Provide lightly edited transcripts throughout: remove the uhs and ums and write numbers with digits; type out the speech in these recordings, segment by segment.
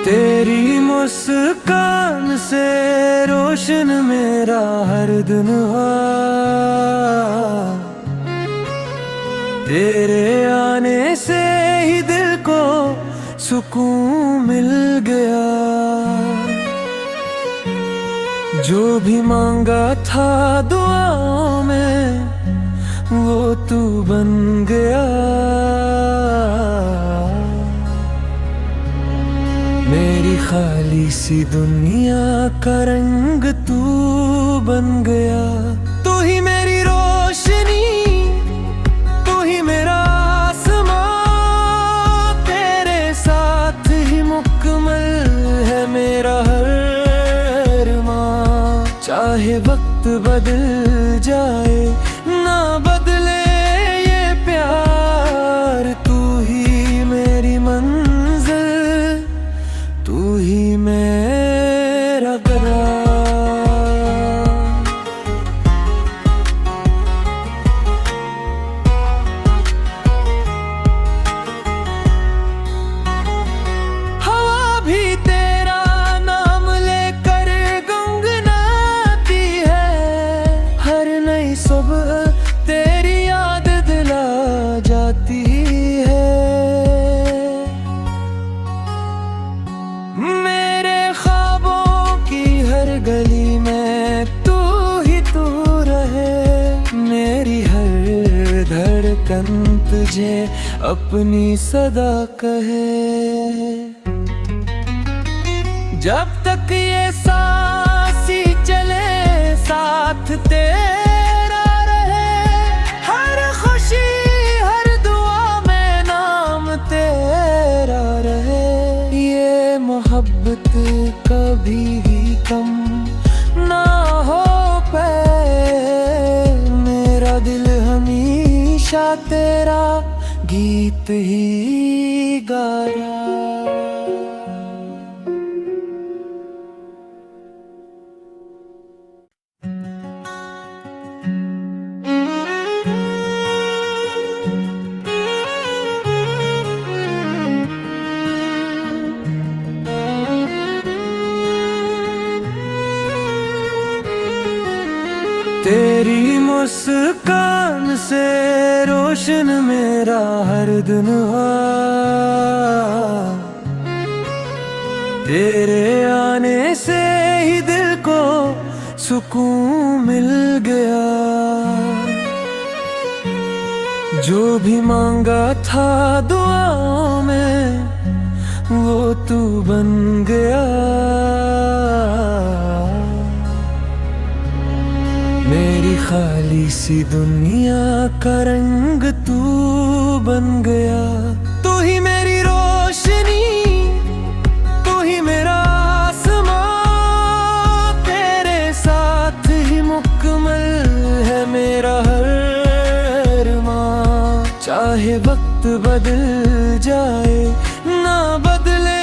तेरी मुस्कान से रोशन मेरा हर दिन हुआ। तेरे आने से ही दिल को सुकून मिल गया। जो भी मांगा था दुआओं में वो तू बन गया। मेरी खाली सी दुनिया का रंग तू बन गया। तू ही मेरी रोशनी, तू ही मेरा आसमां। तेरे साथ ही मुकम्मल है मेरा हर अरमां। चाहे वक्त बदल जाए ना बदले ये प्यार। तू ही मेरी मंजिल, तू ही मेरा करार। हवा भी तेरा नाम लेकर गुनगुनाती है। हर नई सुबह तेरी याद दिला जाती है। मेरे ख्वाबों की हर गली में तू ही तू रहे। मेरी हर धड़कन तुझे अपनी सदा कहे। जब तक ये सांस ही चले साथ तेरा रहे। हर खुशी हर दुआ में नाम तेरा रहे। ये मोहब्बत कभी भी कम ना हो पाए। मेरा दिल हमेशा तेरा गीत ही गा रहा। तेरी मुस्कान से रोशन मेरा हर दिन हुआ। तेरे आने से ही दिल को सुकून मिल गया। जो भी मांगा था दुआओं में वो तू बन गया। मेरी खाली सी दुनिया का रंग तू बन गया। तू ही मेरी रोशनी, तू ही मेरा आसमां। तेरे साथ ही मुकम्मल है मेरा हर अरमां। चाहे वक्त बदल जाए ना बदले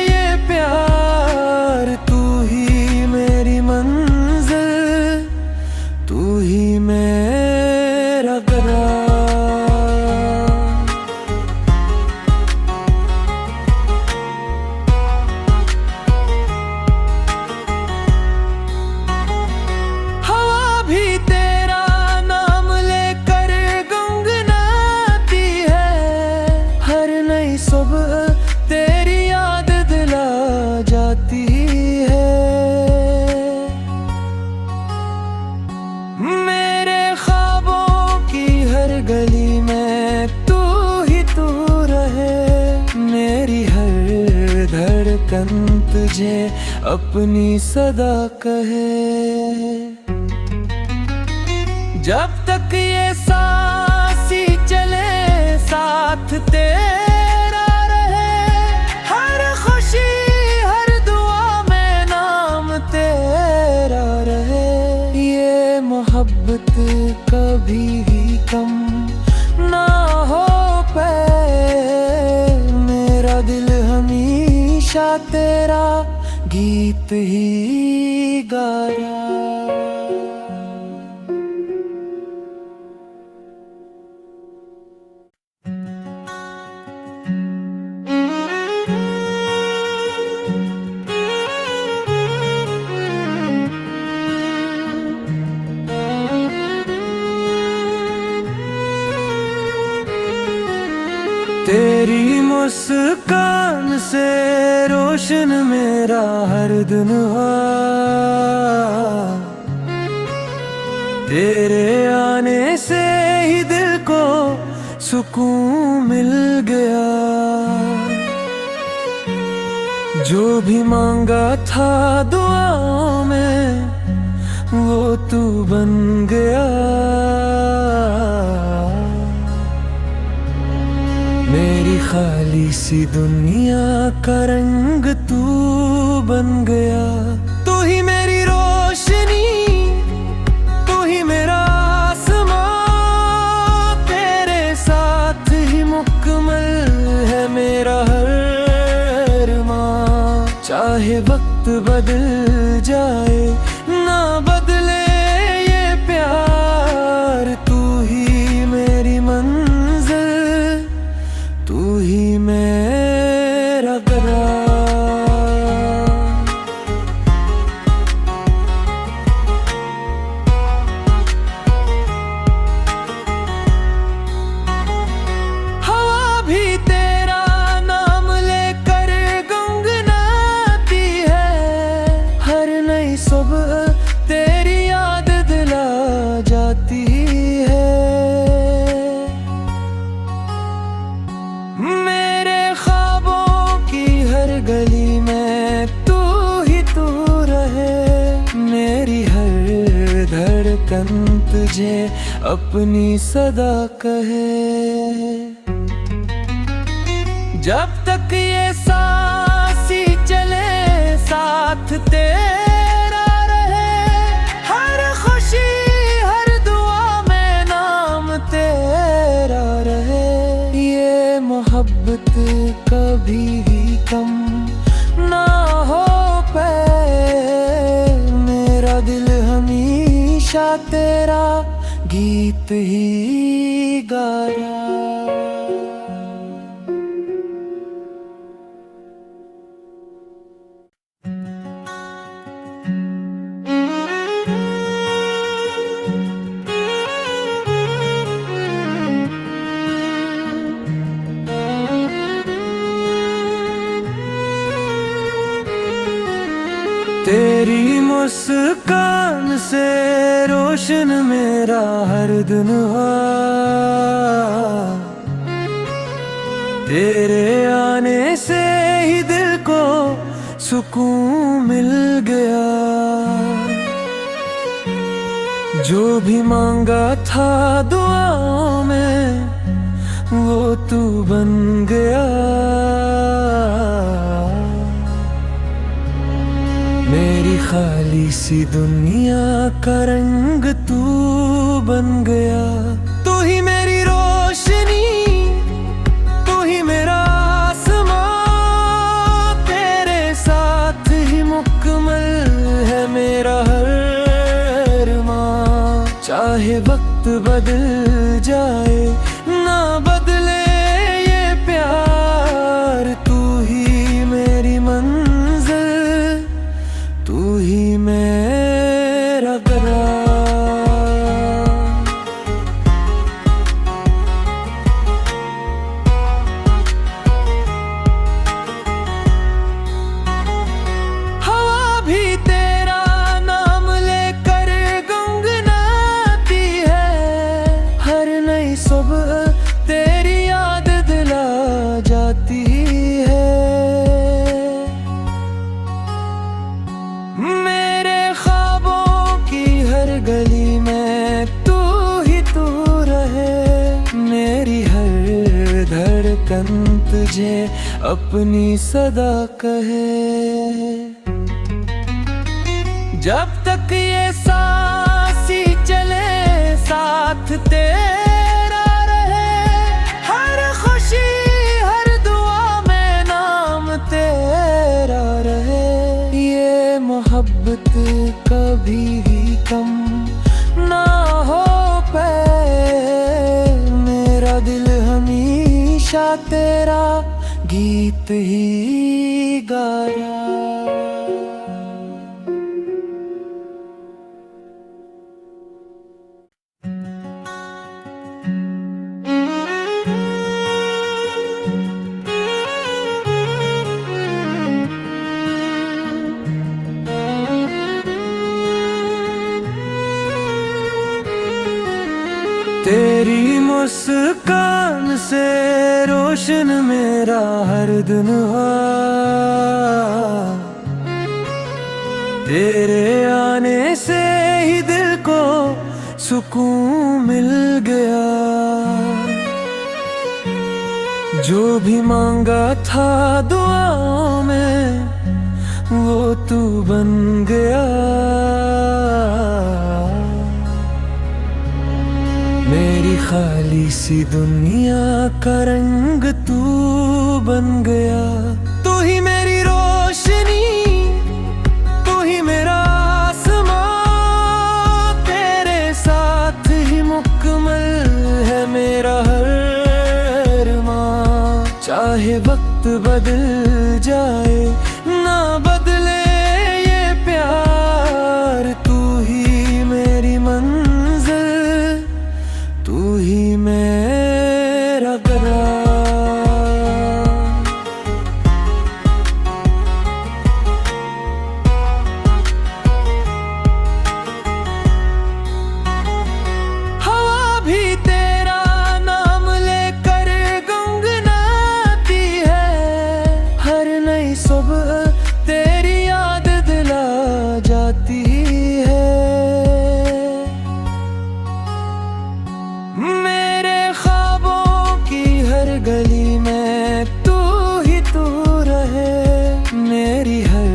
ये प्यार। तू ही मेरी मंजिल, तू ही मेरा करार। हवा भी तेरा नाम लेकर गुनगुनाती है। हर नई सुबह तेरी याद दिला जाती है। मेरे ख्वाबों की हर गली में तू ही तू रहे। मेरी हर धड़कन तुझे अपनी सदा कहे। जब तक ये सांस ही चले साथ तेरा रहे। हर खुशी हर दुआ में नाम तेरा रहे। ये मोहब्बत कभी भी कम ना हो पाए। मेरा दिल हमेशा तेरा गीत ही गा रहा। मुस्कान से रोशन मेरा हर दिन हुआ, तेरे आने से ही दिल को सुकून मिल गया। जो भी मांगा था दुआओं में वो तू बन गया। मेरी खाली सी दुनिया का रंग तू बन गया। तू ही मेरी रोशनी, तू ही मेरा आसमां, तेरे साथ ही मुकम्मल है मेरा हर अरमां। चाहे वक्त बदल जाए ना बदले ये प्यार, तू ही मेरी मंजिल, तू ही मेरा करार। हवा भी तेरा नाम लेकर गुनगुनाती है, हर नई सुबह तेरी याद दिला जाती है। मेरे ख्वाबों की हर गली में तू ही तू रहे, मेरी हर धड़कन तुझे अपनी सदा कहे। जब तक ये सांसी चले साथ तेरा रहे, हर खुशी हर दुआ में नाम तेरा रहे। ये मोहब्बत कभी भी कम ना हो पाए, मेरा दिल हमेशा तेरा गीत ही गा रहा। तेरी मुस्कान से रोशन मेरा हर दिन हुआ, तेरे आने से ही दिल को सुकून मिल गया। जो भी मांगा था दुआओं में वो तू बन गया। मेरी खाली सी दुनिया का रंग तू बन गया। तू ही मेरी रोशनी, तू ही मेरा आसमां, तेरे साथ ही मुकम्मल है मेरा हर अरमां। चाहे वक्त बदल जाए ना बदले ये प्यार, तू ही मेरी मंजिल, तू ही मेरा करार। हवा भी तेरा नाम लेकर गुनगुनाती है, हर नई सुबह तेरी याद दिला जाती है। मेरे ख्वाबों की हर गली में तू ही तू रहे, मेरी हर धड़कन तुझे अपनी सदा कहे। जब तक ये सांसी चले साथ तेरा रहे, हर खुशी हर दुआ में नाम तेरा रहे। ये मोहब्बत कभी भी कम ना हो पाए, मेरा दिल हमेशा तेरा गीत ही गा रहा। मुस्कान से रोशन मेरा हर दिन हुआ, तेरे आने से ही दिल को सुकून मिल गया। जो भी मांगा था दुआओं में वो तू बन गया। मेरी खाली सी दुनिया का रंग तू बन गया। तू ही मेरी रोशनी, तू ही मेरा आसमां, तेरे साथ ही मुकम्मल है मेरा हर अरमां। चाहे वक्त बदल जाए ना बदले ये प्यार, तू ही मेरी मंजिल, तू ही मेरा करार। हवा भी तेरा नाम लेकर गुनगुनाती है, हर नई सुबह तेरी याद दिला जाती है। मेरे ख्वाबों की हर गली में तू ही तू रहे, मेरी हर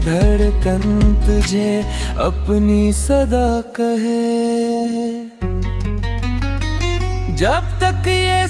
धड़कन तुझे अपनी सदा कहे। जब तक ये